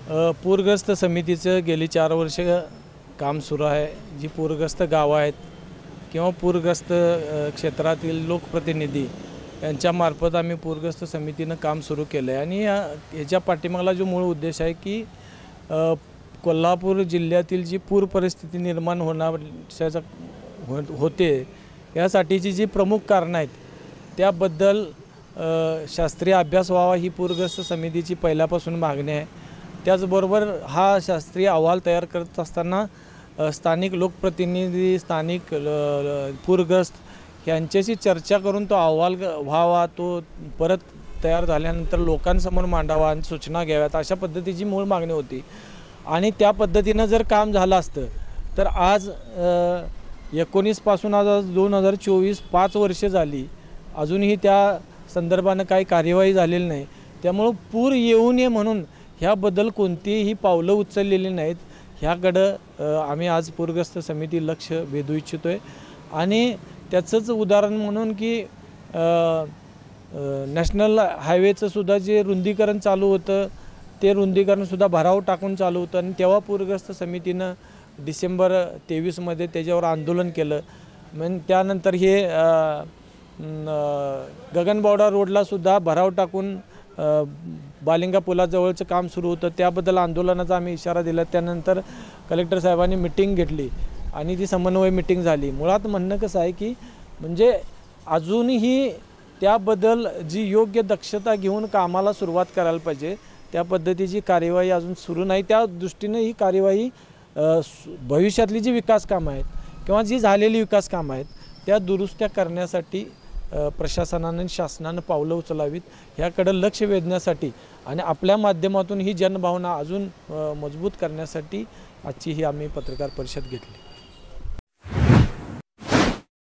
पूरग्रस्त समितीचं गेली 4 वर्ष काम सुरू आहे। जी पूरग्रस्त गावं आहेत किंवा पूरग्रस्त क्षेत्रातील लोकप्रतिनिधी यांच्यामार्फत आम्ही पूरग्रस्त समितीनं काम सुरू केलं आहे। आणि याच्या पाठीमागला जो मूळ उद्देश आहे की कोल्हापूर जिल्ह्यातील जी पूर परिस्थिती निर्माण होण्याचा होते यासाठीची जी प्रमुख कारणं आहेत त्याबद्दल शास्त्रीय अभ्यास व्हावा ही पूरग्रस्त समितीची पहिल्यापासून मागणी आहे। त्याचबरोबर हा शास्त्रीय अहवाल तयार करत असताना स्थानिक लोकप्रतिनिधी, स्थानिक पूरग्रस्त यांच्याशी चर्चा करून तो अहवाल व्हावा, तो परत तयार झाल्यानंतर लोकांसमोर मांडावा आणि सूचना घ्याव्यात अशा पद्धतीची मूळ मागणी होती। आणि त्या पद्धतीनं जर काम झालं असतं तर आज 19 पासून आज 2024 5 वर्षे झाली, अजूनही त्या संदर्भानं काही कार्यवाही झालेली नाही। त्यामुळं पूर येऊ नये म्हणून ह्याबद्दल कोणतीही पावलं उचललेली नाहीत। ह्याकडं आम्ही आज पूरग्रस्त समिती लक्ष वेधू इच्छितो आहे। आणि त्याचंच उदाहरण म्हणून की नॅशनल हायवेचं सुद्धा जे रुंदीकरण चालू होतं ते रुंदीकरणसुद्धा भराव टाकून चालू होतं आणि तेव्हा पूरग्रस्त समितीनं डिसेंबर 23मध्ये त्याच्यावर आंदोलन केलं। मग त्यानंतर हे गगनबावडा रोडलासुद्धा भराव टाकून बालिंगा पुलाजवळचं काम सुरू होतं, त्याबद्दल आंदोलनाचा आम्ही इशारा दिला। त्यानंतर कलेक्टर साहेबांनी मिटिंग घेतली आणि ती समन्वय मिटिंग झाली। मुळात म्हणणं कसं आहे की म्हणजे अजूनही त्याबद्दल जी योग्य दक्षता घेऊन कामाला सुरुवात करायला पाहिजे त्या पद्धतीची कार्यवाही अजून सुरू नाही। त्या दृष्टीनं ही कार्यवाही भविष्यातली जी विकास कामं आहेत किंवा जी झालेली विकास कामं आहेत त्या दुरुस्त्या करण्यासाठी प्रशासनाने आणि शासनानं पावलं उचलावीत ह्याकडे लक्ष वेधण्यासाठी आणि आपल्या माध्यमातून ही जनभावना अजून मजबूत करण्यासाठी आजची ही आम्ही पत्रकार परिषद घेतली।